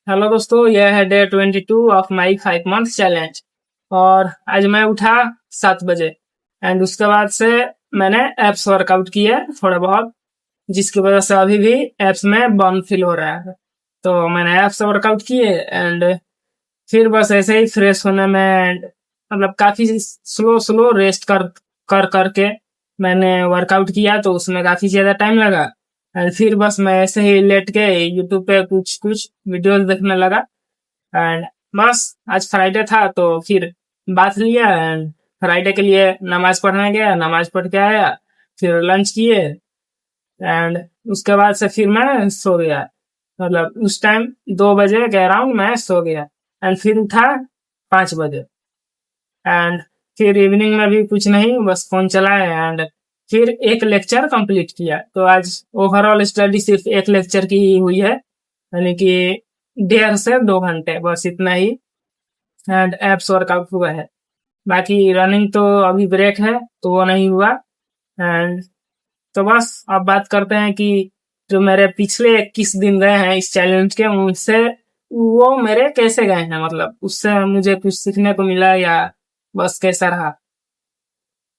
Hello दोस्तों, यह है day 22 of my 5 month challenge. और आज मैं उठा 7 बजे एंड उसके बाद से मैंने एप्स वर्कआउट किया थोड़ा बहुत, जिसकी वजह से अभी भी एप्स में बर्न फील हो रहा है। तो मैंने एप्स वर्कआउट किए एंड फिर बस ऐसे ही फ्रेश होने में मतलब काफी स्लो स्लो रेस्ट कर कर करके मैंने वर्कआउट किया, तो उसमें काफी ज्यादा टाइम लगा। एंड फिर बस मैं ऐसे ही लेट के यूट्यूब पे कुछ कुछ वीडियोस देखने लगा। एंड बस आज फ्राइडे था तो फिर बात लिया एंड फ्राइडे के लिए नमाज पढ़ने गया, नमाज पढ़ के आया, फिर लंच किए एंड उसके बाद से फिर मैं सो गया। मतलब उस टाइम 2 बजे के अराउंड मैं सो गया एंड फिर उठा 5 बजे एंड फिर इवनिंग में भी कुछ नहीं, बस फोन चलाया एंड फिर एक लेक्चर कंप्लीट किया। तो आज ओवरऑल स्टडी सिर्फ एक लेक्चर की ही हुई है, यानी कि 1.5 से 2 घंटे, बस इतना ही। एंड एप्स वर्कआउट हुआ है। बाकी रनिंग तो अभी ब्रेक है तो वो नहीं हुआ। एंड तो बस अब बात करते हैं कि जो मेरे पिछले 21 दिन गए हैं इस चैलेंज के, उनसे वो मेरे कैसे गए हैं, मतलब उससे मुझे कुछ सीखने को मिला या बस कैसा रहा।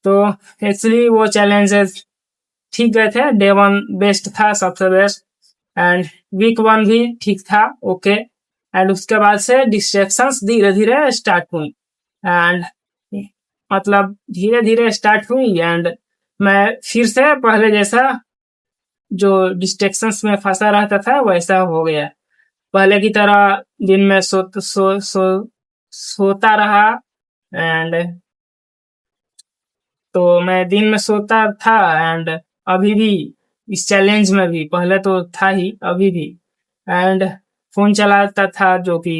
तो एक्चुअली वो चैलेंजेस ठीक गए थे। डे 1 बेस्ट था, सबसे बेस्ट। एंड वीक 1 भी ठीक था, ओके। एंड उसके बाद से डिस्ट्रैक्शंस धीरे धीरे स्टार्ट हुई एंड मतलब धीरे धीरे स्टार्ट हुई एंड मैं फिर से पहले जैसा जो डिस्ट्रैक्शंस में फंसा रहता था वैसा हो गया। पहले की तरह दिन में सोता रहा एंड तो मैं दिन में सोता था एंड अभी भी इस चैलेंज में भी, पहले तो था ही अभी भी। एंड फोन चलाता था जो कि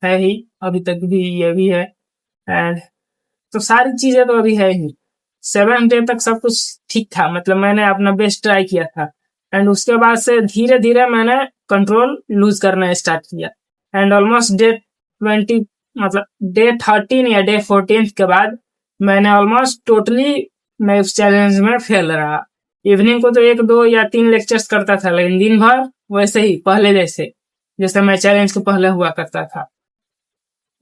है ही, अभी तक भी ये भी है। एंड तो सारी चीजें तो अभी है ही। 7 डे तक सब कुछ ठीक था, मतलब मैंने अपना बेस्ट ट्राई किया था। एंड उसके बाद से धीरे धीरे मैंने कंट्रोल लूज करना स्टार्ट किया एंड ऑलमोस्ट डे 20, मतलब डे 13 या डे 14 के बाद मैंने ऑलमोस्ट टोटली मैं उस चैलेंज में फेल रहा। इवनिंग को तो 1 2 या 3 लेक्चर्स करता था, लेकिन दिन भर वैसे ही पहले जैसे जैसे मैं चैलेंज के पहले हुआ करता था।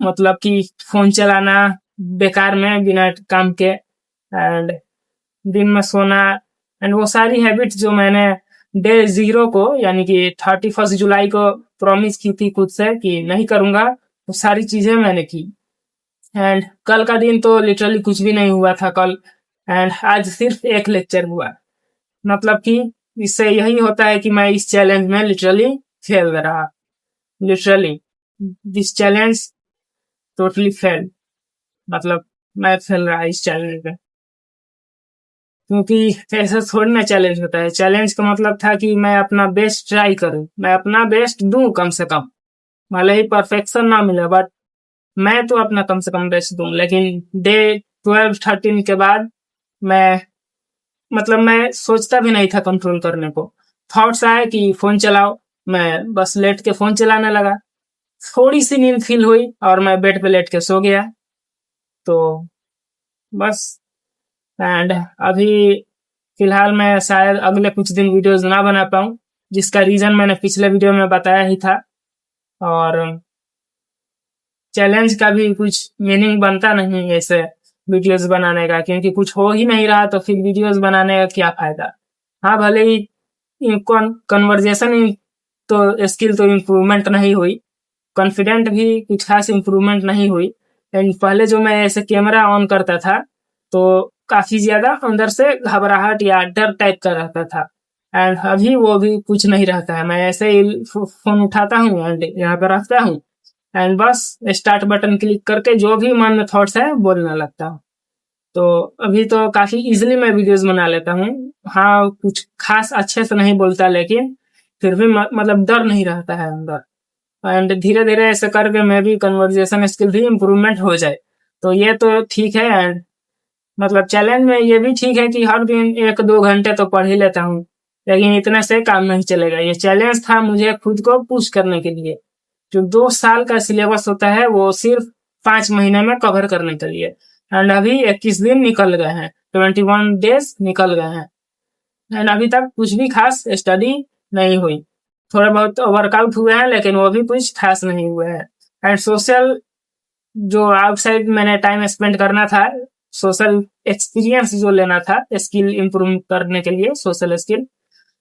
मतलब कि फोन चलाना बेकार में बिना काम के एंड दिन में सोना एंड वो सारी हैबिट्स जो मैंने डे 0 को, यानी कि 31 जुलाई को प्रॉमिस की थी खुद से कि नहीं करूंगा, वो सारी चीजें मैंने की। एंड कल का दिन तो लिटरली कुछ भी नहीं हुआ था कल। एंड आज सिर्फ एक लेक्चर हुआ। मतलब कि इससे यही होता है कि मैं इस चैलेंज में लिटरली फेल रहा। Literally this challenge totally fail, मतलब मैं फेल रहा इस चैलेंज में। क्योंकि ऐसा थोड़ी ना चैलेंज होता है। चैलेंज का मतलब था कि मैं अपना बेस्ट ट्राई करूं, मैं अपना बेस्ट दूं कम से कम। भले ही परफेक्शन ना मिले बट मैं तो अपना कम से कम बेस्ट दूं। लेकिन डे 12 13 के बाद मैं, मतलब मैं सोचता भी नहीं था कंट्रोल करने को। थॉट्स आए कि फोन चलाओ, मैं बस लेट के फोन चलाने लगा। थोड़ी सी नींद फील हुई और मैं बेड पे लेट के सो गया। तो बस। एंड अभी फिलहाल मैं शायद अगले कुछ दिन वीडियोस ना बना पाऊँ, जिसका रीजन मैंने पिछले वीडियो में बताया ही था। और चैलेंज का भी कुछ मीनिंग बनता नहीं ऐसे वीडियोस बनाने का, क्योंकि कुछ हो ही नहीं रहा तो फिर वीडियोस बनाने का क्या फायदा। हाँ, भले ही कन्वर्जेशन तो स्किल तो इम्प्रूवमेंट नहीं हुई, कॉन्फिडेंट भी कुछ खास इम्प्रूवमेंट नहीं हुई। लेकिन पहले जो मैं ऐसे कैमरा ऑन करता था तो काफी ज्यादा अंदर से घबराहट या डर टाइप का रहता था। एंड अभी वो भी कुछ नहीं रहता है। मैं ऐसे ही फोन उठाता हूँ एंड यहाँ पे रखता हूँ एंड बस स्टार्ट बटन क्लिक करके जो भी मन में थॉट्स है बोलने लगता हूँ। तो अभी तो काफी इजीली मैं वीडियोस बना लेता हूँ। हाँ, कुछ खास अच्छे से नहीं बोलता, लेकिन फिर भी मतलब डर नहीं रहता है अंदर। एंड धीरे धीरे ऐसे करके मैं भी कन्वर्जेशन स्किल भी इम्प्रूवमेंट हो जाए तो ये तो ठीक है। एंड मतलब चैलेंज में ये भी ठीक है कि हर दिन 1 2 घंटे तो पढ़ ही लेता हूँ, लेकिन इतने से काम नहीं चलेगा। ये चैलेंज था मुझे खुद को पुश करने के लिए। जो 2 साल का सिलेबस होता है वो सिर्फ 5 महीने में कवर करने के लिए। एंड अभी 21 दिन निकल गए हैं, 21 डेज निकल गए हैं एंड अभी तक कुछ भी खास स्टडी नहीं हुई। थोड़े बहुत वर्कआउट हुए हैं, लेकिन वो भी कुछ खास नहीं हुए हैं। एंड सोशल जो आउटसाइड मैंने टाइम स्पेंड करना था, सोशल एक्सपीरियंस जो लेना था स्किल इम्प्रूव करने के लिए, सोशल स्किल,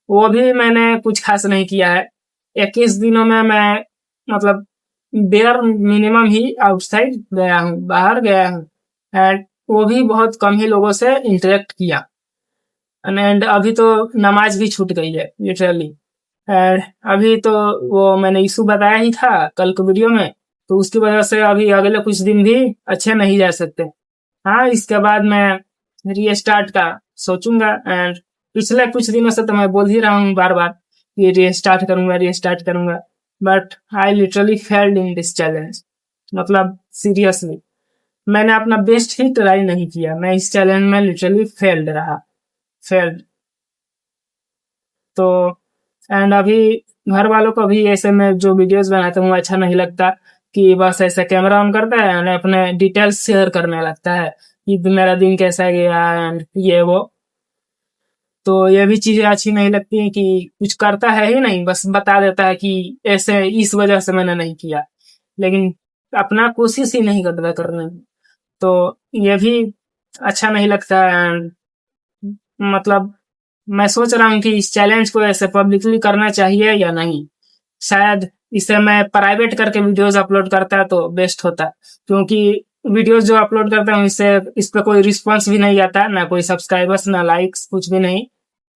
वो भी मैंने कुछ खास नहीं किया है। 21 दिनों में मैं मतलब बेयर मिनिमम ही आउटसाइड गया हूँ, बाहर गया हूँ, एंड वो भी बहुत कम ही लोगों से इंटरेक्ट किया। एंड अभी तो नमाज भी छूट गई है लिटरली। एंड अभी तो वो मैंने इशू बताया ही था कल के वीडियो में, तो उसकी वजह से अभी अगले कुछ दिन भी अच्छे नहीं जा सकते। हाँ, इसके बाद मैं रीस्टार्ट का सोचूंगा। एंड पिछले कुछ दिनों से तो मैं बोल ही रहा हूँ बार बार कि रीस्टार्ट करूंगा, but I literally failed in this challenge. मतलब सीरियसली मैंने अपना बेस्ट ही ट्राई नहीं किया, मैं इस चैलेंज में लिटरली फेल्ड। तो एंड अभी घर वालों को भी ऐसे में जो वीडियोस बनाता हूँ अच्छा नहीं लगता कि बस ऐसे कैमरा ऑन करता है एंड अपने डिटेल्स शेयर करने लगता है कि मेरा दिन कैसा गया एंड ये वो। तो ये भी चीजें अच्छी नहीं लगती है कि कुछ करता है ही नहीं, बस बता देता है कि ऐसे इस वजह से मैंने नहीं किया, लेकिन अपना कोशिश ही नहीं करता करने में। तो ये भी अच्छा नहीं लगता। एंड मतलब मैं सोच रहा हूँ कि इस चैलेंज को ऐसे पब्लिकली करना चाहिए या नहीं। शायद इसे मैं प्राइवेट करके वीडियोस अपलोड करता तो बेस्ट होता, क्योंकि वीडियोस जो अपलोड करता हूँ इससे इस पे कोई रिस्पॉन्स भी नहीं आता, ना कोई सब्सक्राइबर्स, ना लाइक्स, कुछ भी नहीं।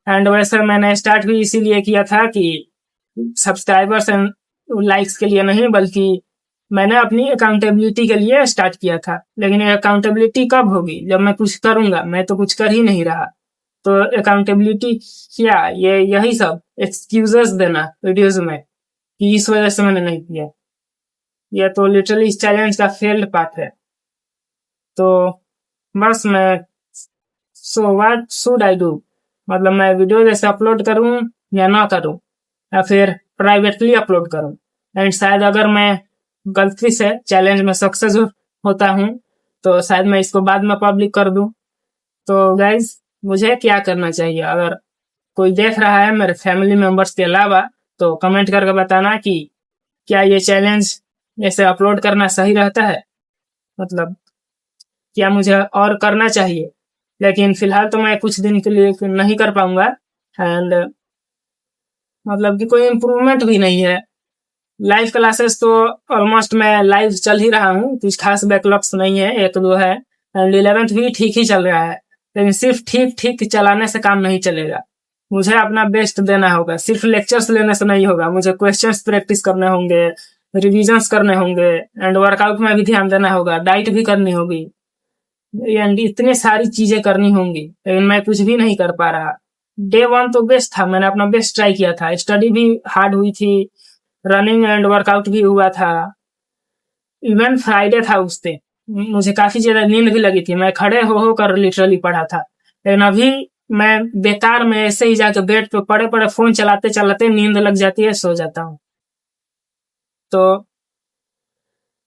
एंड वैसे मैंने स्टार्ट भी इसीलिए किया था कि सब्सक्राइबर्स एंड लाइक्स के लिए नहीं, बल्कि मैंने अपनी अकाउंटेबिलिटी के लिए स्टार्ट किया था। लेकिन अकाउंटेबिलिटी कब होगी, जब मैं कुछ करूंगा। मैं तो कुछ कर ही नहीं रहा, तो अकाउंटेबिलिटी क्या, ये यही सब एक्सक्यूजेस देना वीडियोस में कि इस वजह से मैंने नहीं किया। ये तो लिटरली इस चैलेंज का फेल्ड पार्ट है। तो बस मैं so what should I do, मतलब मैं वीडियो जैसे अपलोड करूं या ना करूं, या फिर प्राइवेटली अपलोड करूं। एंड शायद अगर मैं गलती से चैलेंज में सक्सेस होता हूं तो शायद मैं इसको बाद में पब्लिक कर दूं। तो गाइज, मुझे क्या करना चाहिए? अगर कोई देख रहा है मेरे फैमिली मेंबर्स के अलावा, तो कमेंट करके बताना कि क्या ये चैलेंज ऐसे अपलोड करना सही रहता है, मतलब क्या मुझे और करना चाहिए। लेकिन फिलहाल तो मैं कुछ दिन के लिए नहीं कर पाऊंगा। एंड मतलब कि कोई इम्प्रूवमेंट भी नहीं है। लाइव क्लासेस तो ऑलमोस्ट मैं लाइव चल ही रहा हूँ, कुछ खास बैकलॉग्स नहीं है, एक दो है। एंड 11th भी ठीक ही चल रहा है, लेकिन सिर्फ ठीक ठीक चलाने से काम नहीं चलेगा। मुझे अपना बेस्ट देना होगा, सिर्फ लेक्चर्स लेने से नहीं होगा। मुझे क्वेश्चंस प्रैक्टिस करने होंगे, रिविजन्स करने होंगे, एंड वर्कआउट में भी ध्यान देना होगा, डाइट भी करनी होगी, एंड इतनी सारी चीजें करनी होंगी, लेकिन मैं कुछ भी नहीं कर पा रहा। डे वन तो बेस्ट था, मैंने अपना बेस्ट ट्राई किया था, स्टडी भी हार्ड हुई थी, रनिंग एंड वर्कआउट भी हुआ था। इवन फ्राइडे था उस दिन मुझे काफी ज्यादा नींद भी लगी थी, मैं खड़े हो कर लिटरली पढ़ा था। लेकिन अभी मैं बेकार में ऐसे ही जाके बेड पे पड़े पड़े फोन चलाते चलाते नींद लग जाती है, सो जाता हूँ। तो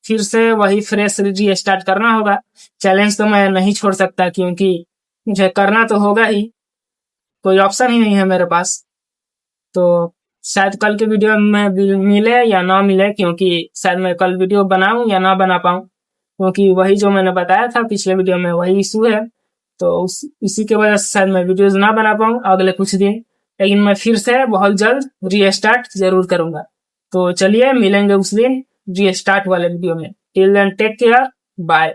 फिर से वही फ्रेश रीस्टार्ट करना होगा। चैलेंज तो मैं नहीं छोड़ सकता, क्योंकि मुझे करना तो होगा ही, कोई ऑप्शन ही नहीं है मेरे पास। तो शायद कल के वीडियो में मिले या ना मिले, क्योंकि शायद मैं कल वीडियो बनाऊं या ना बना पाऊं, क्योंकि वही जो मैंने बताया था पिछले वीडियो में वही इशू है। तो इसी के वजह से शायद मैं वीडियोज ना बना पाऊं अगले कुछ दिन, लेकिन मैं फिर से बहुत जल्द रीस्टार्ट जरूर करूंगा। तो चलिए मिलेंगे उस दिन रीस्टार्ट वाले वीडियो में। Till then take care, bye.